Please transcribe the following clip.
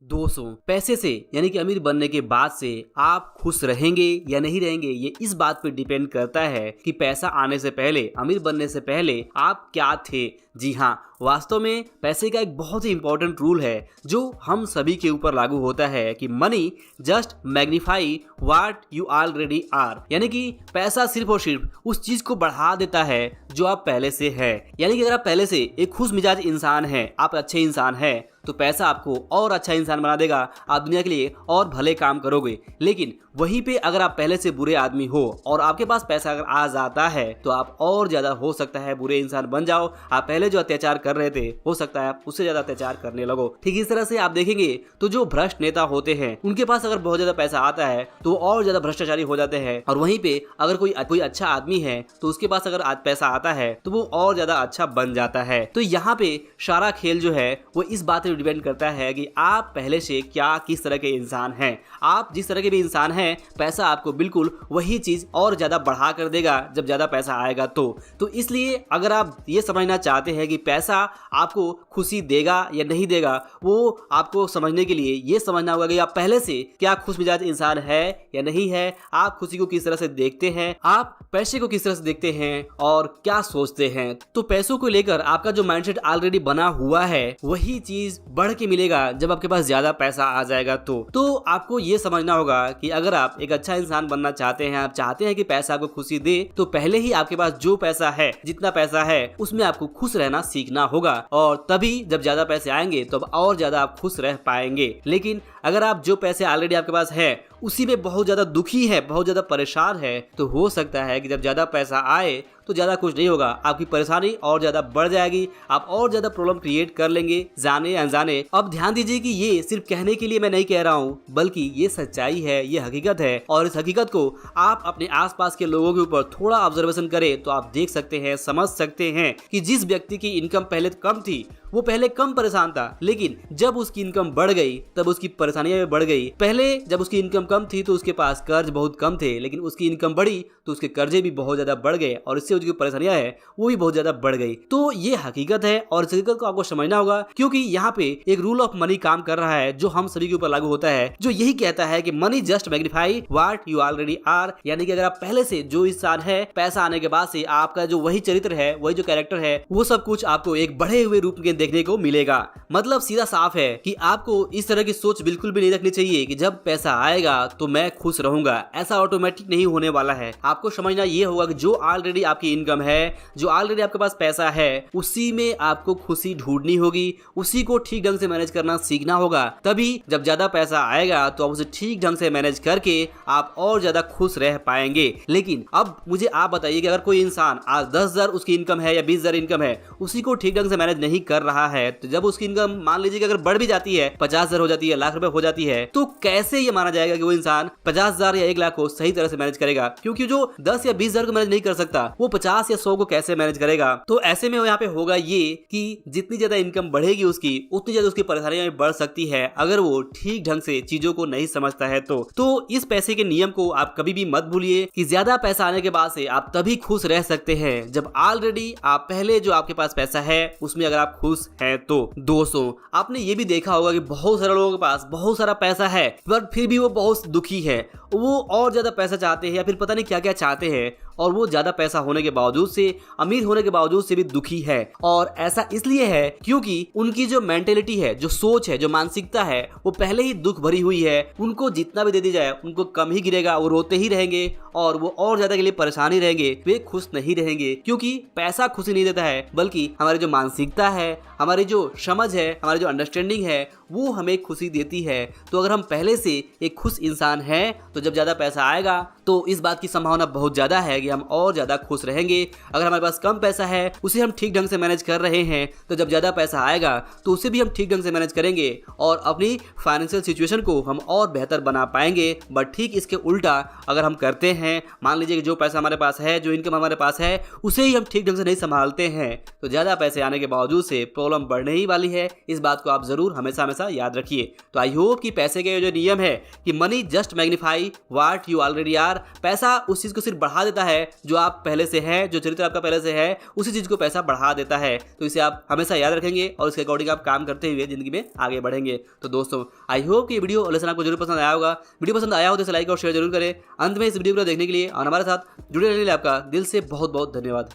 200 पैसे से यानी कि अमीर बनने के बाद से आप खुश रहेंगे या नहीं रहेंगे, ये इस बात पे डिपेंड करता है कि पैसा आने से पहले, अमीर बनने से पहले आप क्या थे। जी हाँ, वास्तव में पैसे का एक बहुत ही इंपॉर्टेंट रूल है जो हम सभी के ऊपर लागू होता है कि money just magnify what you already are, यानी कि पैसा सिर्फ और सिर्फ उस चीज को बढ़ा देता है जो आप पहले से है। यानी कि अगर आप पहले से एक खुश मिजाज इंसान हैं, आप अच्छे इंसान हैं, तो पैसा आपको और अच्छा इंसान बना देगा, आप दुनिया के लिए और भले काम करोगे। लेकिन वहीं पे अगर आप पहले से बुरे आदमी हो और आपके पास पैसा अगर आ जाता है तो आप और ज्यादा हो सकता है बुरे इंसान बन जाओ। आप पहले जो अत्याचार कर रहे थे हो सकता है आप उससे ज्यादा अत्याचार करने लगो। ठीक इस तरह से आप देखेंगे तो जो भ्रष्ट नेता होते हैं उनके पास अगर बहुत ज्यादा पैसा आता है तो और ज्यादा भ्रष्टाचारी हो जाते हैं, और वहीं पे अगर कोई अच्छा आदमी है तो उसके पास अगर पैसा आता है तो वो और ज्यादा अच्छा बन जाता है। तो यहाँ पे सारा खेल जो है वो इस बात पे डिपेंड करता है कि आप पहले से क्या किस तरह के इंसान हैं। आप जिस तरह के भी इंसान हैं, पैसा आपको बिल्कुल वही चीज और ज्यादा बढ़ा कर देगा जब ज्यादा पैसा आएगा। तो इसलिए अगर आप ये समझना चाहते हैं कि पैसा आपको खुशी देगा या नहीं देगा, वो आपको समझने के लिए ये समझना होगा कि आप पहले से क्या खुश मिजाज इंसान है या नहीं है, आप खुशी को किस तरह से देखते हैं, आप पैसे को किस तरह से देखते हैं और क्या सोचते हैं। तो पैसों को लेकर आपका जो माइंडसेट ऑलरेडी बना हुआ है वही चीज बढ़ के मिलेगा जब आपके पास ज्यादा पैसा आ जाएगा। तो आपको ये समझना होगा कि अगर आप एक अच्छा इंसान बनना चाहते हैं, आप चाहते हैं कि पैसा आपको खुशी दे, तो पहले ही आपके पास जो पैसा है, जितना पैसा है उसमें आपको खुश रहना सीखना होगा, और तभी जब ज्यादा पैसे आएंगे तो और ज्यादा आप खुश रह पाएंगे। लेकिन अगर आप जो पैसे ऑलरेडी आपके पास है उसी में बहुत ज्यादा दुखी है, बहुत ज्यादा परेशान है, तो हो सकता है कि जब ज्यादा पैसा आए तो ज्यादा कुछ नहीं होगा, आपकी परेशानी और ज्यादा बढ़ जाएगी, आप और ज्यादा प्रॉब्लम क्रिएट कर लेंगे जाने अनजाने। अब ध्यान दीजिए कि ये सिर्फ कहने के लिए मैं नहीं कह रहा हूँ, बल्कि ये सच्चाई है, ये हकीकत है, और इस हकीकत को आप अपने आसपास के लोगों के ऊपर थोड़ा ऑब्जर्वेशन करें तो आप देख सकते हैं, समझ सकते हैं कि जिस व्यक्ति की इनकम पहले कम थी वो पहले कम परेशान था, लेकिन जब उसकी इनकम बढ़ गई तब उसकी परेशानियां भी बढ़ गई। पहले जब उसकी इनकम कम थी तो उसके पास कर्ज बहुत कम थे, लेकिन उसकी इनकम बढ़ी तो उसके कर्जे भी बहुत ज्यादा बढ़ गए और इससे उसकी परेशानियां है वो भी बहुत ज्यादा बढ़ गई। तो ये हकीकत है और इस हकीकत को आपको समझना होगा, क्योंकि यहाँ पे एक रूल ऑफ मनी काम कर रहा है जो हम सभी के ऊपर लागू होता है, जो यही कहता है कि money just magnify what you already are. यानी कि अगर आप पहले से जो इंसान है, पैसा आने के बाद से आपका जो वही चरित्र है, वही जो कैरेक्टर है, वो सब कुछ आपको एक बढ़े हुए रूप में देखने को मिलेगा। मतलब सीधा साफ है कि आपको इस तरह की सोच बिल्कुल भी नहीं रखनी चाहिए कि जब पैसा आएगा तो मैं खुश रहूंगा। ऐसा ऑटोमेटिक नहीं होने वाला है। आपको समझना ये होगा कि जो ऑलरेडी आपकी इनकम है, जो ऑलरेडी आपके पास पैसा है, उसी में आपको खुशी ढूंढनी होगी, उसी को ठीक ढंग से मैनेज करना सीखना होगा। तभी जब ज्यादा पैसा आएगा तो आप उसे ठीक ढंग से मैनेज करके आप और ज्यादा खुश रह पाएंगे। लेकिन अब मुझे आप बताइए कि अगर कोई इंसान आज 10,000 उसकी इनकम है या 20,000 इनकम है, उसी को ठीक ढंग से मैनेज नहीं कर रहा है, तो जब उसकी इनकम मान लीजिए कि अगर बढ़ भी जाती है, 50,000 हो जाती है, लाख रुपए हो जाती है, तो कैसे ये माना जाएगा कि वो इंसान 50,000 या 1 लाख को सही तरह से मैनेज करेगा? क्योंकि जो 10 या 20,000 को मैनेज नहीं कर सकता वो 50 या 100 को कैसे मैनेज करेगा? तो ऐसे में यहाँ पे होगा ये कि जितनी ज्यादा इनकम बढ़ेगी उसकी, उतनी ज्यादा उसकी परेशानियां बढ़ सकती है अगर वो ठीक ढंग से चीजों को नहीं समझता है। तो इस पैसे के नियम को आप कभी भी मत भूलिए कि ज्यादा पैसा आने के बाद से आप तभी खुश रह सकते हैं जब ऑलरेडी आप पहले जो आपके पास पैसा है उसमें अगर आप खुश हैं। तो दोस्तों, आपने ये भी देखा होगा कि बहुत सारे लोगों के पास बहुत सारा पैसा है पर फिर भी वो बहुत दुखी है, वो और ज्यादा पैसा चाहते हैं या फिर पता नहीं क्या क्या चाहते हैं, और वो ज्यादा पैसा होने के बावजूद से, अमीर होने के बावजूद से भी दुखी है। और ऐसा इसलिए है क्योंकि उनकी जो मेंटेलिटी है, जो सोच है, जो मानसिकता है, वो पहले ही दुख भरी हुई है। उनको जितना भी दे दी जाए उनको कम ही गिरेगा, वो रोते ही रहेंगे और वो और ज्यादा के लिए परेशानी रहेंगे, वे खुश नहीं रहेंगे। क्योंकि पैसा खुशी नहीं देता है, बल्कि हमारी जो मानसिकता है, हमारी जो समझ है, हमारी जो अंडरस्टैंडिंग है, वो हमें खुशी देती है। तो अगर हम पहले से एक खुश इंसान हैं तो जब ज्यादा पैसा आएगा तो इस बात की संभावना बहुत ज्यादा है कि हम और ज्यादा खुश रहेंगे। अगर हमारे पास कम पैसा है, उसे हम ठीक ढंग से मैनेज कर रहे हैं, तो जब ज्यादा पैसा आएगा तो उसे भी हम ठीक ढंग से मैनेज करेंगे और अपनी फाइनेंशियल सिचुएशन को हम और बेहतर बना पाएंगे। बट ठीक इसके उल्टा अगर हम करते हैं, मान लीजिए कि जो पैसा हमारे पास है, जो इनकम हमारे पास है, उसे ही हम ठीक ढंग से नहीं संभालते हैं, तो ज्यादा पैसे आने के बावजूद से प्रॉब्लम बढ़ने ही वाली है। इस बात को आप जरूर हमेशा हमेशा याद रखिए। तो आई होप कि पैसे के जो नियम है कि money just magnify what you already are, पैसा उस चीज को सिर्फ बढ़ा देता है है, जो आप पहले से है, जो चरित्र आपका पहले से है, उसी चीज को पैसा बढ़ा देता है। तो इसे आप हमेशा याद रखेंगे और उसके अकॉर्डिंग आप काम करते हुए जिंदगी में आगे बढ़ेंगे। तो दोस्तों, आई होप कि ये वीडियो और लेसन आपको जरूर पसंद आया होगा। वीडियो पसंद आया हो तो इसे लाइक और शेयर जरूर करें। अंत में इस वीडियो को देखने के लिए और हमारे साथ जुड़े रहने के लिए आपका दिल से बहुत बहुत धन्यवाद।